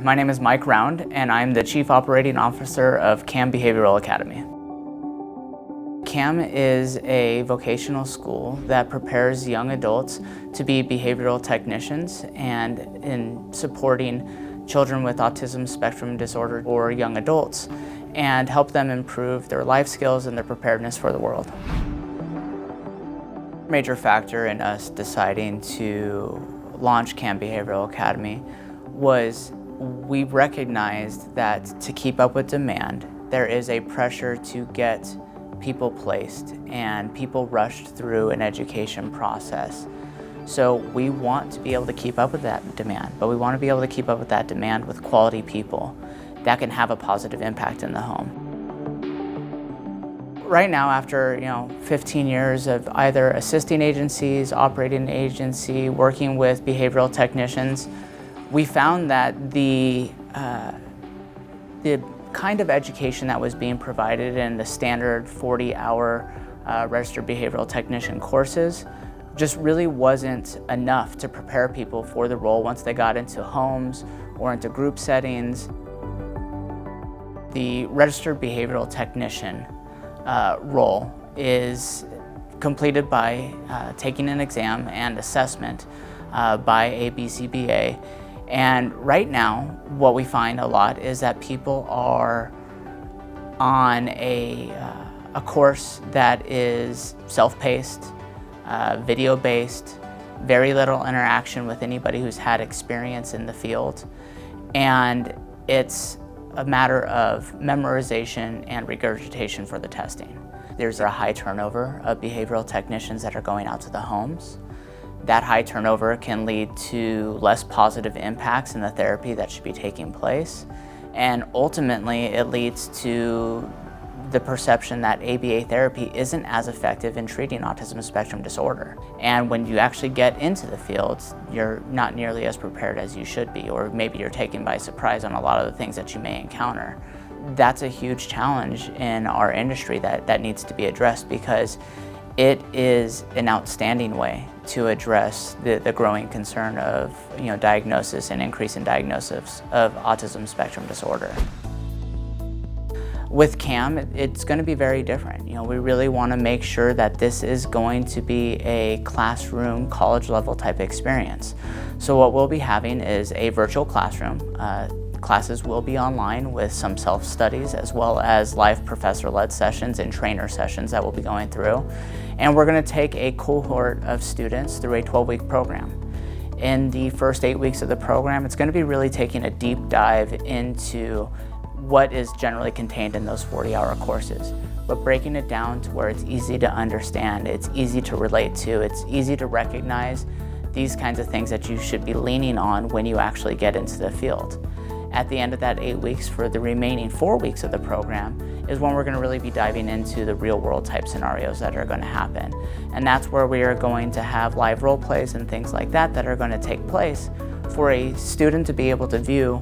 My name is Mike Round, and I'm the Chief Operating Officer of KAM Behavioral Academy. KAM is a vocational school that prepares young adults to be behavioral technicians and in supporting children with autism spectrum disorder or young adults and help them improve their life skills and their preparedness for the world. A major factor in us deciding to launch KAM Behavioral Academy was we recognized that to keep up with demand, there is a pressure to get people placed and people rushed through an education process. So we want to be able to keep up with that demand, but we want to be able to keep up with that demand with quality people that can have a positive impact in the home. Right now, after 15 years of either assisting agencies, operating an agency, working with behavioral technicians, we found that the kind of education that was being provided in the standard 40-hour registered behavioral technician courses just really wasn't enough to prepare people for the role once they got into homes or into group settings. The registered behavioral technician role is completed by taking an exam and assessment by a BCBA. And right now, what we find a lot is that people are on a course that is self-paced, video-based, very little interaction with anybody who's had experience in the field. And it's a matter of memorization and regurgitation for the testing. There's a high turnover of behavioral technicians that are going out to the homes. That high turnover can lead to less positive impacts in the therapy that should be taking place. And ultimately, it leads to the perception that ABA therapy isn't as effective in treating autism spectrum disorder. And when you actually get into the field, you're not nearly as prepared as you should be, or maybe you're taken by surprise on a lot of the things that you may encounter. That's a huge challenge in our industry that needs to be addressed, because it is an outstanding way to address the growing concern of diagnosis and increase in diagnosis of autism spectrum disorder. With KAM, it's going to be very different. We really want to make sure that this is going to be a classroom, college level type experience. So what we'll be having is a virtual classroom. Classes will be online with some self-studies as well as live professor-led sessions and trainer sessions that we'll be going through. And we're going to take a cohort of students through a 12-week program. In the first 8 weeks of the program, it's going to be really taking a deep dive into what is generally contained in those 40-hour courses, but breaking it down to where it's easy to understand, it's easy to relate to, it's easy to recognize these kinds of things that you should be leaning on when you actually get into the field. At the end of that 8 weeks, for the remaining 4 weeks of the program, is when we're going to really be diving into the real world type scenarios that are going to happen. And that's where we are going to have live role plays and things like that that are going to take place for a student to be able to view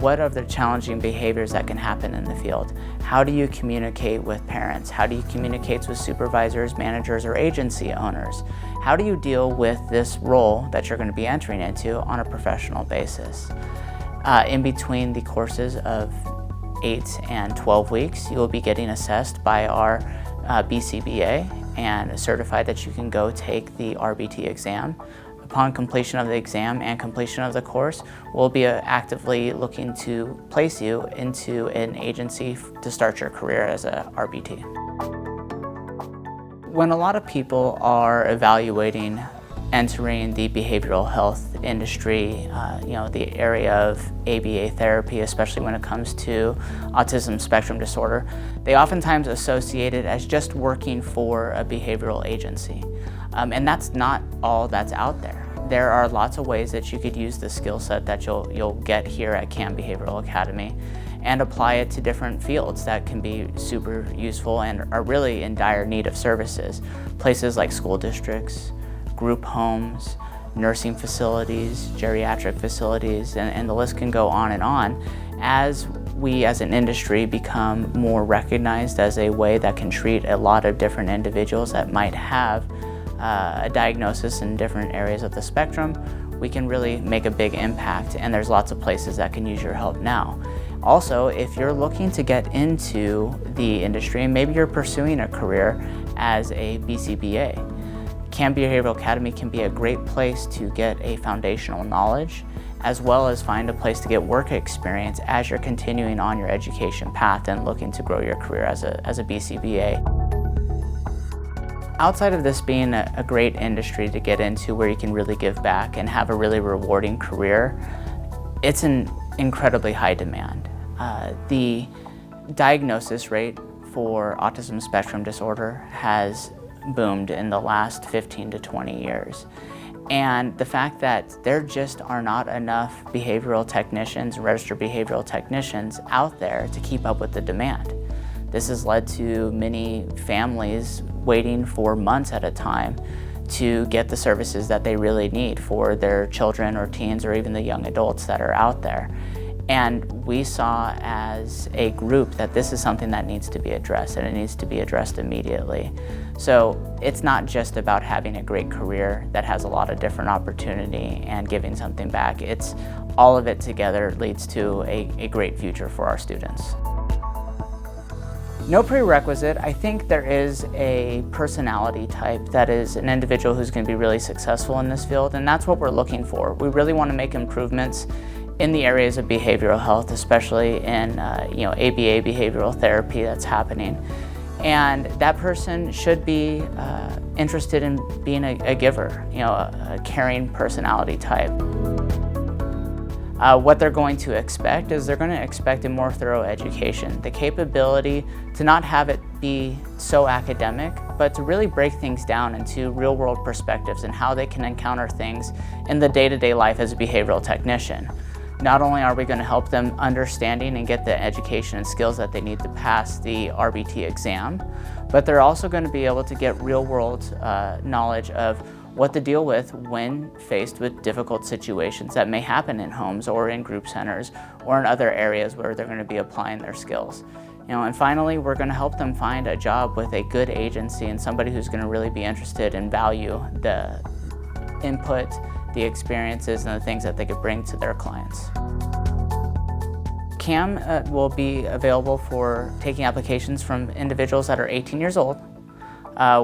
what are the challenging behaviors that can happen in the field. How do you communicate with parents? How do you communicate with supervisors, managers, or agency owners? How do you deal with this role that you're going to be entering into on a professional basis? In between the courses of 8 and 12 weeks, you will be getting assessed by our BCBA and certified that you can go take the RBT exam. Upon completion of the exam and completion of the course, we'll be actively looking to place you into an agency to start your career as a RBT. When a lot of people are evaluating entering the behavioral health industry, the area of ABA therapy, especially when it comes to autism spectrum disorder, they oftentimes associate it as just working for a behavioral agency. And that's not all that's out there. There are lots of ways that you could use the skill set that you'll get here at KAM Behavioral Academy and apply it to different fields that can be super useful and are really in dire need of services. Places like school districts, group homes, nursing facilities, geriatric facilities, and the list can go on and on as we as an industry become more recognized as a way that can treat a lot of different individuals that might have a diagnosis in different areas of the spectrum. we can really make a big impact, and there's lots of places that can use your help now. Also, if you're looking to get into the industry, and maybe you're pursuing a career as a BCBA, KAM Behavioral Academy can be a great place to get a foundational knowledge, as well as find a place to get work experience as you're continuing on your education path and looking to grow your career as a BCBA. Outside of this being a great industry to get into where you can really give back and have a really rewarding career, it's an incredibly high demand. The diagnosis rate for autism spectrum disorder has boomed in the last 15 to 20 years. And the fact that there just are not enough behavioral technicians, registered behavioral technicians out there to keep up with the demand. This has led to many families waiting for months at a time to get the services that they really need for their children or teens or even the young adults that are out there. And we saw as a group that this is something that needs to be addressed, and it needs to be addressed immediately. So it's not just about having a great career that has a lot of different opportunity and giving something back. It's all of it together leads to a great future for our students. No prerequisite. I think there is a personality type that is an individual who's going to be really successful in this field, and that's what we're looking for. We really want to make improvements in the areas of behavioral health, especially in ABA behavioral therapy that's happening. And that person should be interested in being a giver, a caring personality type. What they're going to expect is they're going to expect a more thorough education, the capability to not have it be so academic, but to really break things down into real-world perspectives and how they can encounter things in the day-to-day life as a behavioral technician. Not only are we going to help them understanding and get the education and skills that they need to pass the RBT exam, but they're also going to be able to get real-world knowledge of what to deal with when faced with difficult situations that may happen in homes or in group centers or in other areas where they're going to be applying their skills. And finally, we're going to help them find a job with a good agency and somebody who's going to really be interested and value the input, the experiences, and the things that they could bring to their clients. KAM will be available for taking applications from individuals that are 18 years old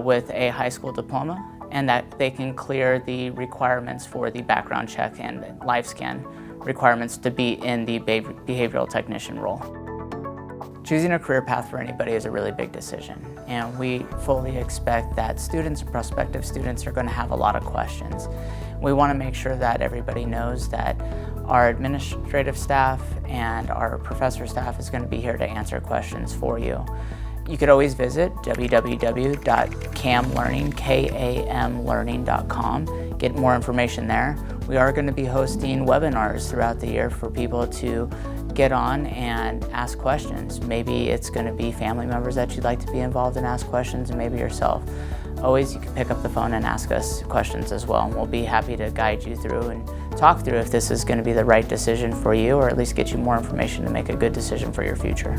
with a high school diploma, and that they can clear the requirements for the background check and live scan requirements to be in the behavioral technician role. Choosing a career path for anybody is a really big decision, and we fully expect that students and prospective students are going to have a lot of questions. We want to make sure that everybody knows that our administrative staff and our professor staff is going to be here to answer questions for you. You could always visit www.kamlearning.com, get more information there. We are going to be hosting webinars throughout the year for people to get on and ask questions. Maybe it's going to be family members that you'd like to be involved and ask questions, and maybe yourself. Always you can pick up the phone and ask us questions as well, and we'll be happy to guide you through and talk through if this is going to be the right decision for you, or at least get you more information to make a good decision for your future.